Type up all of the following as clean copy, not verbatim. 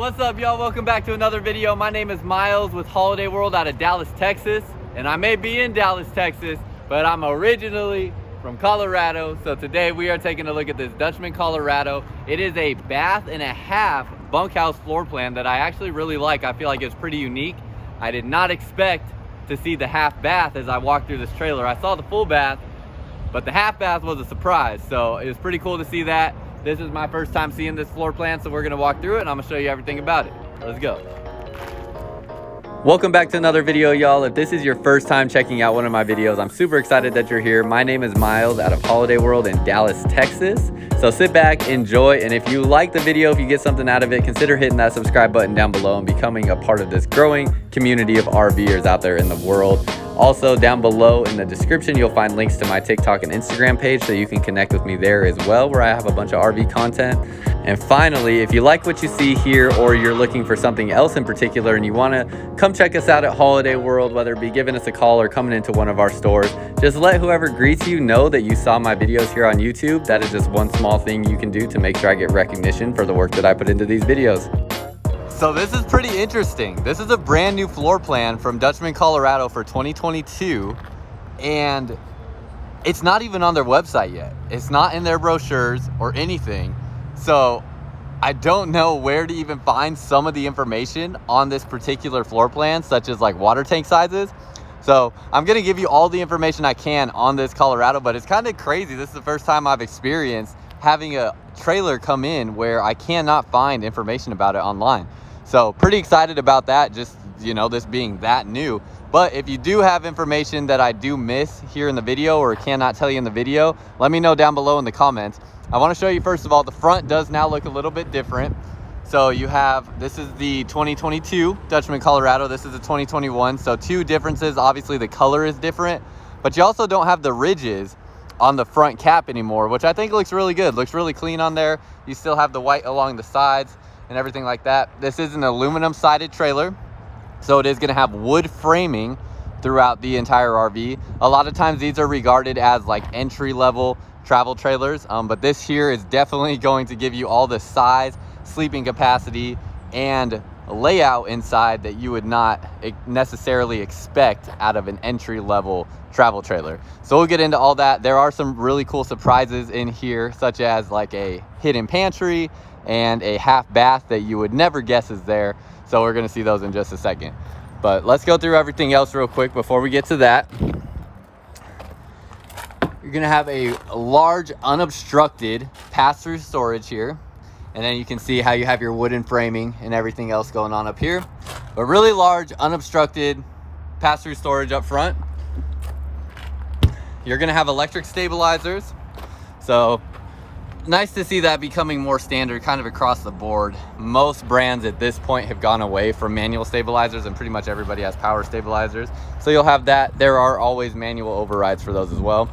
What's up, y'all? Welcome back to another video. My name is Miles with Holiday World out of Dallas, Texas. And I may be in Dallas, Texas, but I'm originally from Colorado. So today we are taking a look at this Dutchmen, Colorado. It is a bath and a half bunkhouse floor plan that I actually really like. I feel like it's pretty unique. I did not expect to see the half bath as I walked through this trailer. I saw the full bath, but the half bath was a surprise. So it was pretty cool to see that. This is my first time seeing this floor plan, so we're gonna walk through it and I'm gonna show you everything about it. Let's go. Welcome back to another video, y'all. If this is your first time checking out one of my videos, I'm super excited that you're here. My name is Miles out of Holiday World in Dallas, Texas. So sit back, enjoy, and if you like the video, if you get something out of it, consider hitting that subscribe button down below and becoming a part of this growing community of RVers out there in the world. Also, down below in the description, you'll find links to my TikTok and Instagram page so you can connect with me there as well, where I have a bunch of RV content. And finally, if you like what you see here or you're looking for something else in particular and you want to come check us out at Holiday World, whether it be giving us a call or coming into one of our stores, just let whoever greets you know that you saw my videos here on YouTube. That is just one small thing you can do to make sure I get recognition for the work that I put into these videos. So this is pretty interesting. This is a brand new floor plan from Dutchmen, Colorado for 2022, and it's not even on their website yet. It's not in their brochures or anything. So I don't know where to even find some of the information on this particular floor plan, such as like water tank sizes. So I'm gonna give you all the information I can on this Colorado, but it's kind of crazy. This is the first time I've experienced having a trailer come in where I cannot find information about it online. So pretty excited about that, just, you know, this being that new. But if you do have information that I do miss here in the video or cannot tell you in the video, let me know down below in the comments. I want to show you, first of all, the front does now look a little bit different. So you have, this is the 2022 Dutchmen, Colorado. This is the 2021. So two differences. Obviously the color is different, but you also don't have the ridges on the front cap anymore, which I think looks really good. Looks really clean on there. You still have the white along the sides and everything like that. This is an aluminum sided trailer, so it is going to have wood framing throughout the entire RV. A lot of times these are regarded as like entry level travel trailers, but this here is definitely going to give you all the size, sleeping capacity, and layout inside that you would not necessarily expect out of an entry level travel trailer. So we'll get into all that. There are some really cool surprises in here, such as like a hidden pantry and a half bath that you would never guess is there. So we're gonna see those in just a second. But let's go through everything else real quick before we get to that. You're gonna have a large unobstructed pass-through storage here. And then you can see how you have your wooden framing and everything else going on up here. But really large unobstructed pass-through storage up front. You're gonna have electric stabilizers. So nice to see that becoming more standard kind of across the board. Most brands at this point have gone away from manual stabilizers and pretty much everybody has power stabilizers. So you'll have that. There are always manual overrides for those as well.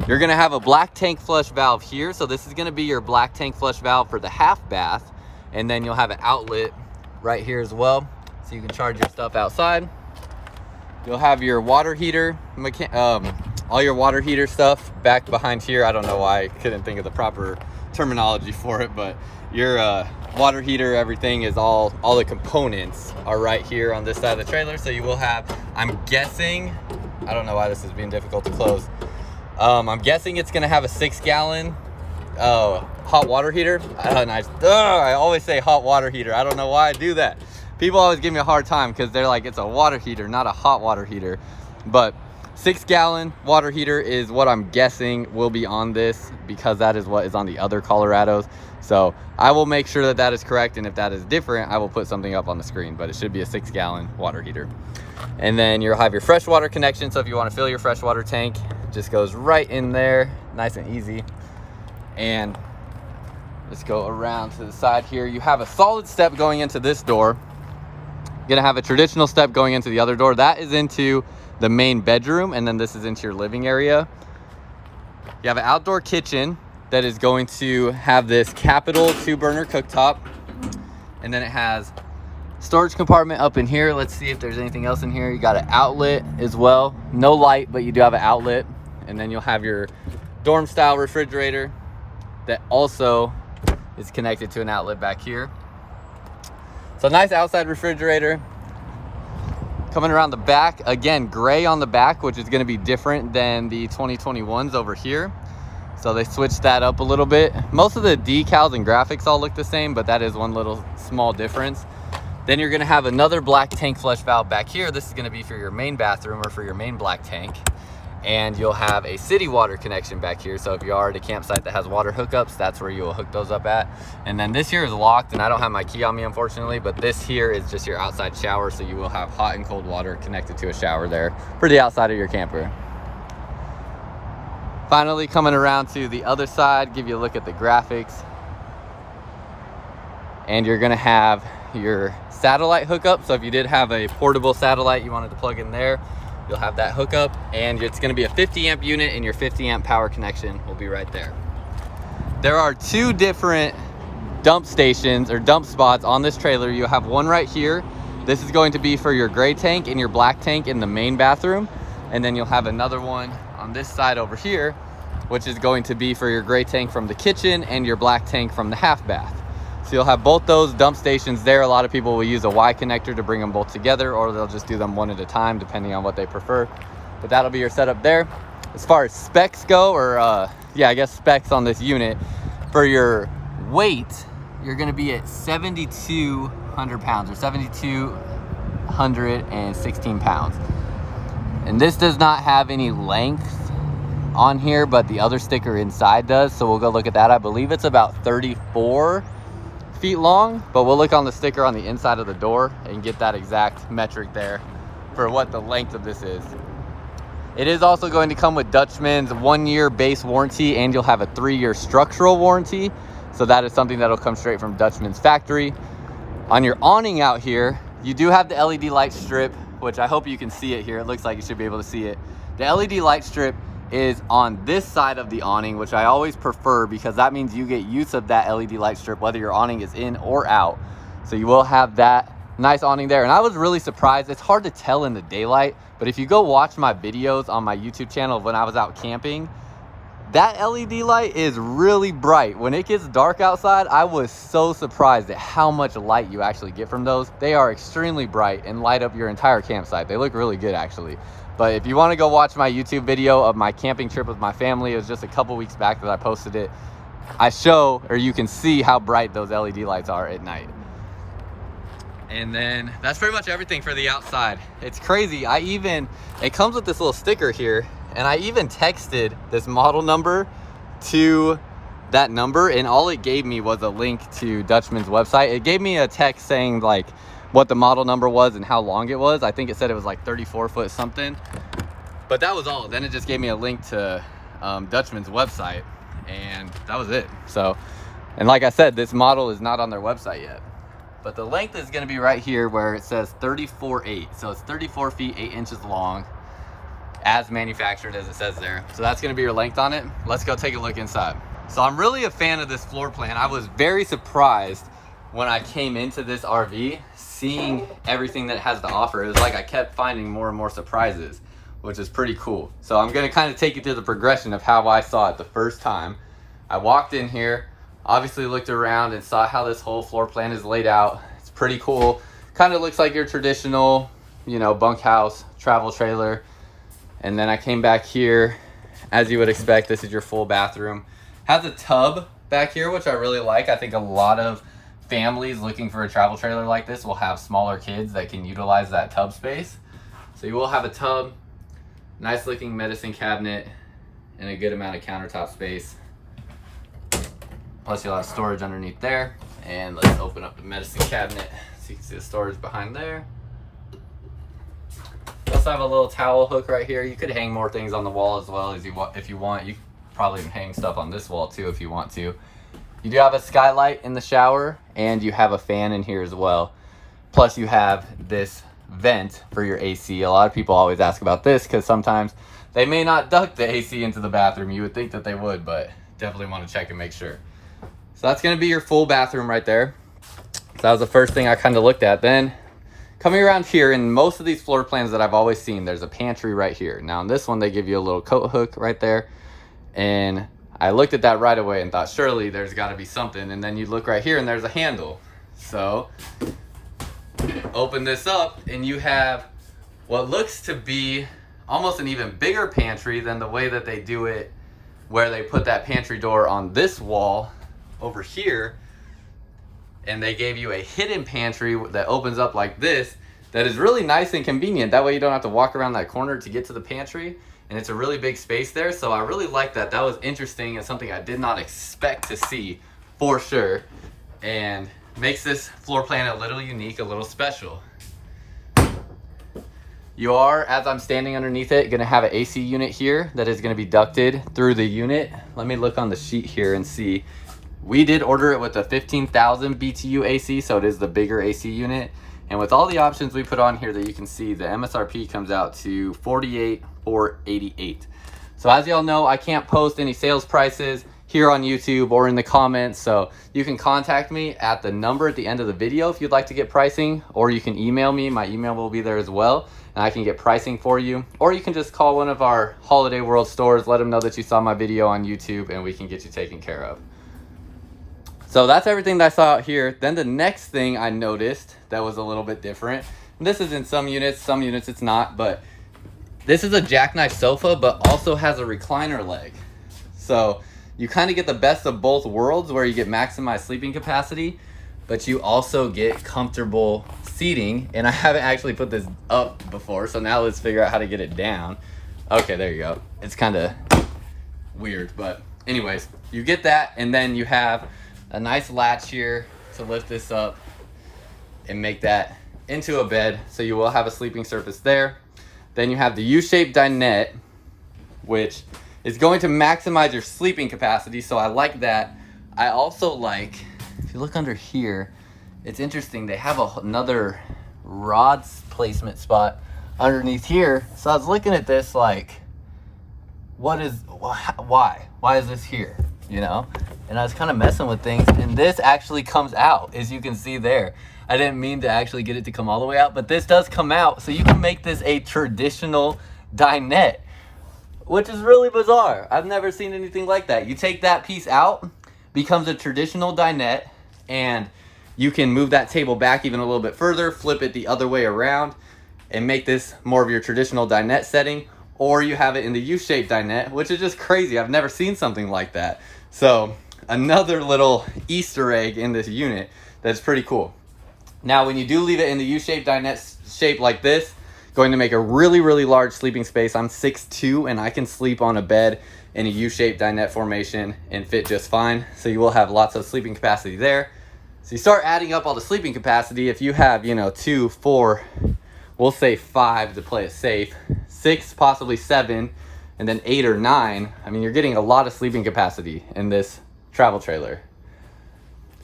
You're gonna have a black tank flush valve here. So this is gonna be your black tank flush valve for the half bath. And then you'll have an outlet right here as well, so you can charge your stuff outside. You'll have your water heater, all your water heater stuff back behind here. I don't know why I couldn't think of the proper terminology for it, but your water heater, everything is all the components are right here on this side of the trailer. So you will have, I'm guessing, I don't know why this is being difficult to close. I'm guessing it's gonna have a 6-gallon hot water heater. I always say hot water heater. I don't know why I do that. People always give me a hard time because they're like, it's a water heater, not a hot water heater. But 6-gallon water heater is what I'm guessing will be on this, because that is what is on the other Colorados. So I will make sure that that is correct, and if that is different, I will put something up on the screen, but it should be a 6-gallon water heater. And then you'll have your freshwater connection. So if you want to fill your freshwater tank, it just goes right in there, nice and easy. And let's go around to the side here. You have a solid step going into this door. You're gonna have a traditional step going into the other door. That is into the main bedroom, and then this is into your living area. You have an outdoor kitchen that is going to have this capital 2-burner cooktop, and then it has storage compartment up in here. Let's see if there's anything else in here. You got an outlet as well, no light, but you do have an outlet. And then you'll have your dorm style refrigerator that also is connected to an outlet back here. So nice outside refrigerator. Coming around the back, again, gray on the back, which is gonna be different than the 2021s over here. So they switched that up a little bit. Most of the decals and graphics all look the same, but that is one little small difference. Then you're gonna have another black tank flush valve back here. This is gonna be for your main bathroom or for your main black tank. And you'll have a city water connection back here. So if you are at a campsite that has water hookups, that's where you will hook those up at. And then this here is locked, and I don't have my key on me, unfortunately, but this here is just your outside shower. So you will have hot and cold water connected to a shower there for the outside of your camper. Finally, coming around to the other side, give you a look at the graphics. And you're gonna have your satellite hookup. So if you did have a portable satellite you wanted to plug in there, you'll have that hookup, and it's gonna be a 50 amp unit, and your 50 amp power connection will be right there. There are two different dump stations or dump spots on this trailer. You have one right here. This is going to be for your gray tank and your black tank in the main bathroom. And then you'll have another one on this side over here, which is going to be for your gray tank from the kitchen and your black tank from the half bath. So you'll have both those dump stations there. A lot of people will use a Y connector to bring them both together, or they'll just do them one at a time, depending on what they prefer. But that'll be your setup there. As far as specs go, or yeah, I guess specs on this unit, for your weight, you're gonna be at 7,200 pounds, or 7,216 pounds. And this does not have any length on here, but the other sticker inside does. So we'll go look at that. I believe it's about 34 feet long, but we'll look on the sticker on the inside of the door and get that exact metric there for what the length of this is. It is also going to come with Dutchman's 1-year base warranty, and you'll have a 3-year structural warranty. So that is something that'll come straight from Dutchman's factory. On your awning out here, you do have the LED light strip, which I hope you can see it here. It looks like you should be able to see it. The LED light strip is on this side of the awning, which I always prefer because that means you get use of that LED light strip whether your awning is in or out. So you will have that nice awning there. And I was really surprised. It's hard to tell in the daylight, but if you go watch my videos on my YouTube channel when I was out camping, that LED light is really bright. When it gets dark outside, I was so surprised at how much light you actually get from those. They are extremely bright and light up your entire campsite. They look really good actually. But if you want to go watch my YouTube video of my camping trip with my family, it was just a couple weeks back that I posted it. I show, or you can see how bright those LED lights are at night. And then that's pretty much everything for the outside. It's crazy. It comes with this little sticker here, and I even texted this model number to that number, and all it gave me was a link to Dutchman's website. It gave me a text saying like what the model number was and how long it was. I think it said it was like 34 foot something, but that was all. Then it just gave me a link to Dutchman's website, and that was it. So, and like I said, this model is not on their website yet, but the length is going to be right here where it says 34.8. So it's 34 feet 8 inches long, as manufactured as it says there. So that's going to be your length on it. Let's go take a look inside. So I'm really a fan of this floor plan. I was very surprised when I came into this RV, seeing everything that it has to offer. It was like I kept finding more and more surprises, which is pretty cool. So I'm gonna kind of take you through the progression of how I saw it the first time. I walked in here, obviously looked around and saw how this whole floor plan is laid out. It's pretty cool. Kind of looks like your traditional, you know, bunkhouse travel trailer. And then I came back here, as you would expect, this is your full bathroom. Has a tub back here, which I really like. I think a lot of families looking for a travel trailer like this will have smaller kids that can utilize that tub space. So you will have a tub, nice looking medicine cabinet, and a good amount of countertop space. Plus you'll have storage underneath there. And let's open up the medicine cabinet so you can see the storage behind there. You also have a little towel hook right here. You could hang more things on the wall as well if you want. You could probably hang stuff on this wall too if you want to. You do have a skylight in the shower, and you have a fan in here as well. Plus you have this vent for your AC. A lot of people always ask about this because sometimes they may not duct the AC into the bathroom. You would think that they would, but definitely want to check and make sure. So that's going to be your full bathroom right there. So that was the first thing I kind of looked at. Then coming around here, in most of these floor plans that I've always seen, there's a pantry right here. Now in this one, they give you a little coat hook right there, and I looked at that right away and thought, surely there's got to be something. And then you look right here and there's a handle. So open this up and you have what looks to be almost an even bigger pantry than the way that they do it, where they put that pantry door on this wall over here, and they gave you a hidden pantry that opens up like this, that is really nice and convenient. That way you don't have to walk around that corner to get to the pantry, and it's a really big space there. So I really like that. That was interesting and something I did not expect to see for sure, and makes this floor plan a little unique, a little special. You are, as I'm standing underneath it, gonna have an AC unit here that is gonna be ducted through the unit. Let me look on the sheet here and see. We did order it with a 15,000 BTU AC, so it is the bigger AC unit. And with all the options we put on here that you can see, the MSRP comes out to $48,488. So as y'all know, I can't post any sales prices here on YouTube or in the comments, so you can contact me at the number at the end of the video if you'd like to get pricing, or you can email me. My email will be there as well, and I can get pricing for you. Or you can just call one of our Holiday World stores, let them know that you saw my video on YouTube, and we can get you taken care of. So that's everything that I saw out here. Then the next thing I noticed that was a little bit different, and this is in some units it's not, but this is a jackknife sofa, but also has a recliner leg. So you kind of get the best of both worlds, where you get maximized sleeping capacity, but you also get comfortable seating. And I haven't actually put this up before, so now let's figure out how to get it down. Okay, there you go. It's kind of weird, but anyways, you get that, and then you have a nice latch here to lift this up and make that into a bed, so you will have a sleeping surface there. Then you have the U-shaped dinette, which is going to maximize your sleeping capacity, so I like that. I also like, if you look under here, it's interesting, they have another rod placement spot underneath here. So I was looking at this like, why is this here, you know? And I was kind of messing with things, and this actually comes out, as you can see there. I didn't mean to actually get it to come all the way out, but this does come out, so you can make this a traditional dinette, which is really bizarre. I've never seen anything like that. You take that piece out, becomes a traditional dinette, and you can move that table back even a little bit further, flip it the other way around, and make this more of your traditional dinette setting. Or you have it in the U-shaped dinette, which is just crazy. I've never seen something like that. So another little Easter egg in this unit that's pretty cool. Now, when you do leave it in the U-shaped dinette shape like this, going to make a really, really large sleeping space. I'm 6'2", and I can sleep on a bed in a U-shaped dinette formation and fit just fine. So you will have lots of sleeping capacity there. So you start adding up all the sleeping capacity. If you have, 2, 4, we'll say 5 to play it safe, 6, possibly 7, and then 8 or 9. I mean, you're getting a lot of sleeping capacity in this travel trailer.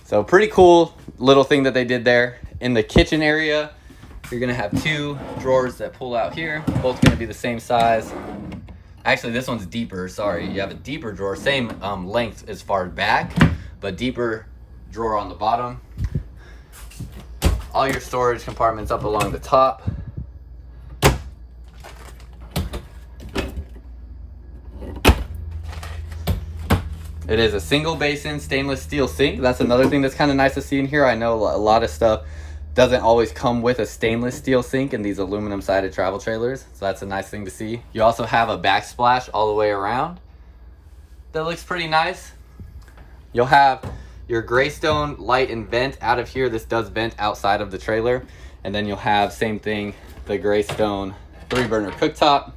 So pretty cool little thing that they did there. In the kitchen area, you're gonna have 2 drawers that pull out here, both gonna be the same size. Actually, this one's deeper, sorry. You have a deeper drawer, same length as far back, but deeper drawer on the bottom. All your storage compartments up along the top. It is a single basin stainless steel sink. That's another thing that's kind of nice to see in here. I know a lot of stuff doesn't always come with a stainless steel sink in these aluminum sided travel trailers, so that's a nice thing to see. You also have a backsplash all the way around that looks pretty nice. You'll have your Greystone light and vent out of here. This does vent outside of the trailer. And then you'll have, same thing, the Greystone 3-burner cooktop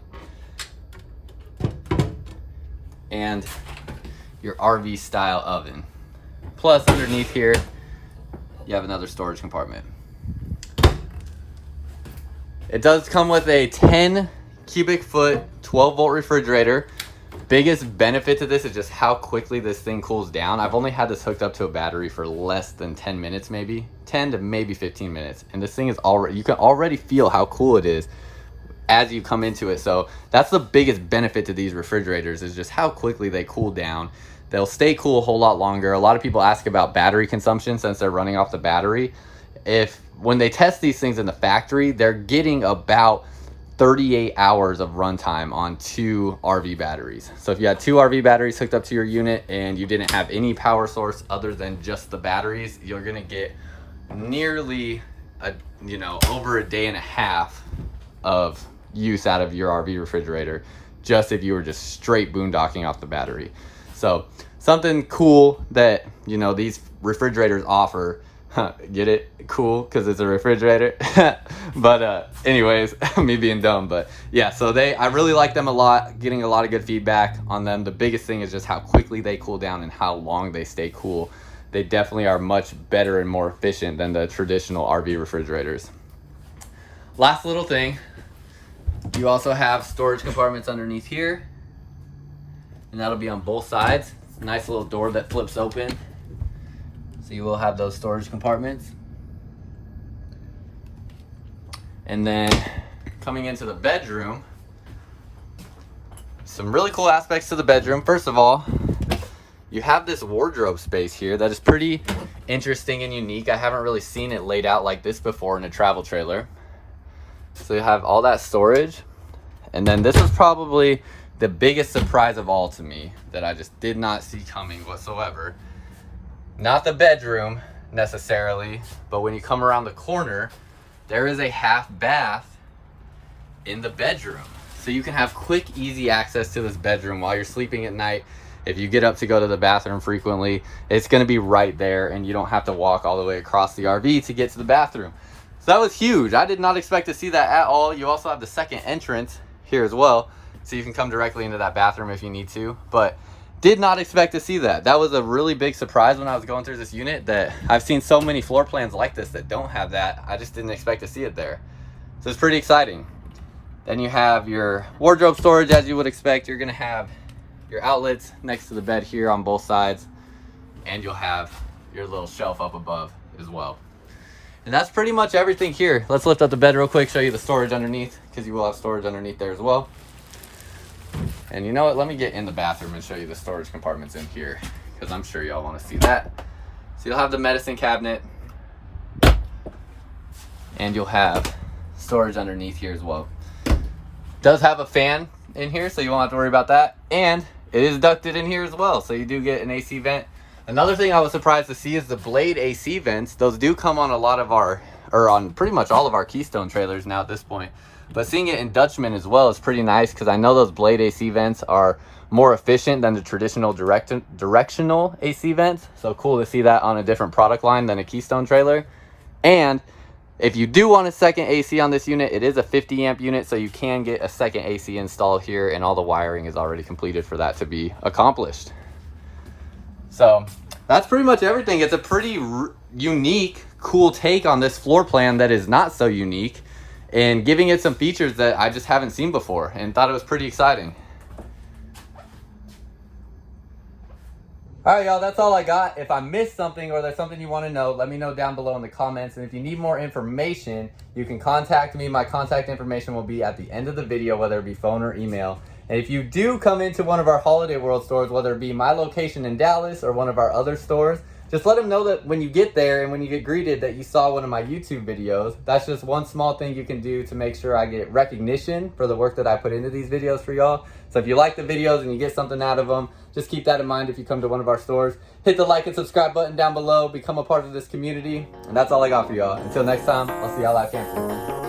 and your RV style oven. Plus underneath here, you have another storage compartment. It does come with a 10 cubic foot, 12 volt refrigerator. Biggest benefit to this is just how quickly this thing cools down. I've only had this hooked up to a battery for less than 10 minutes, maybe 10 to maybe 15 minutes. And this thing is already, you can already feel how cool it is as you come into it. So that's the biggest benefit to these refrigerators, is just how quickly they cool down. They'll stay cool a whole lot longer. A lot of people ask about battery consumption since they're running off the battery. When they test these things in the factory, they're getting about 38 hours of runtime on 2 RV batteries. So if you had 2 RV batteries hooked up to your unit and you didn't have any power source other than just the batteries, you're gonna get nearly you know, over a day and a half of use out of your RV refrigerator, just if you were just straight boondocking off the battery. So something cool that, you know, these refrigerators offer. Get it? Cool, because it's a refrigerator. But anyways, me being dumb. But yeah, so I really like them a lot, getting a lot of good feedback on them. The biggest thing is just how quickly they cool down and how long they stay cool. They definitely are much better and more efficient than the traditional RV refrigerators. Last little thing, you also have storage compartments underneath here, and that'll be on both sides. Nice little door that flips open. So you will have those storage compartments. And then coming into the bedroom, some really cool aspects to the bedroom. First of all, you have this wardrobe space here that is pretty interesting and unique. I haven't really seen it laid out like this before in a travel trailer. So you have all that storage. And then this was probably the biggest surprise of all to me that I just did not see coming whatsoever. Not the bedroom necessarily, but when you come around the corner, there is a half bath in the bedroom. So you can have quick, easy access to this bedroom while you're sleeping at night. If you get up to go to the bathroom frequently, it's going to be right there, and you don't have to walk all the way across the RV to get to the bathroom. So that was huge. I did not expect to see that at all. You also have the second entrance here as well, so you can come directly into that bathroom if you need to, but did not expect to see that. That was a really big surprise when I was going through this unit, that I've seen so many floor plans like this that don't have that. I just didn't expect to see it there. So it's pretty exciting. Then you have your wardrobe storage as you would expect. You're gonna have your outlets next to the bed here on both sides, and you'll have your little shelf up above as well. And that's pretty much everything here. Let's lift up the bed real quick, show you the storage underneath, because you will have storage underneath there as well. And you know what, let me get in the bathroom and show you the storage compartments in here, because I'm sure y'all want to see that. So you'll have the medicine cabinet, and you'll have storage underneath here as well. Does have a fan in here, so you won't have to worry about that. And it is ducted in here as well, so you do get an AC vent. Another thing I was surprised to see is the blade AC vents. Those do come on a lot of our, or on pretty much all of our Keystone trailers now at this point. But seeing it in Dutchmen as well is pretty nice, because I know those blade AC vents are more efficient than the traditional directional AC vents. So cool to see that on a different product line than a Keystone trailer. And if you do want a second AC on this unit, it is a 50 amp unit, so you can get a second AC installed here, and all the wiring is already completed for that to be accomplished. So that's pretty much everything. It's a pretty unique, cool take on this floor plan that is not so unique, and giving it some features that I just haven't seen before, and thought it was pretty exciting. All right, y'all, that's all I got. If I missed something or there's something you want to know, let me know down below in the comments. And if you need more information, you can contact me. My contact information will be at the end of the video, whether it be phone or email. And if you do come into one of our Holiday World stores, whether it be my location in Dallas or one of our other stores, just let them know that when you get there and when you get greeted that you saw one of my YouTube videos. That's just one small thing you can do to make sure I get recognition for the work that I put into these videos for y'all. So if you like the videos and you get something out of them, just keep that in mind if you come to one of our stores. Hit the like and subscribe button down below. Become a part of this community. And that's all I got for y'all. Until next time, I'll see y'all out camping.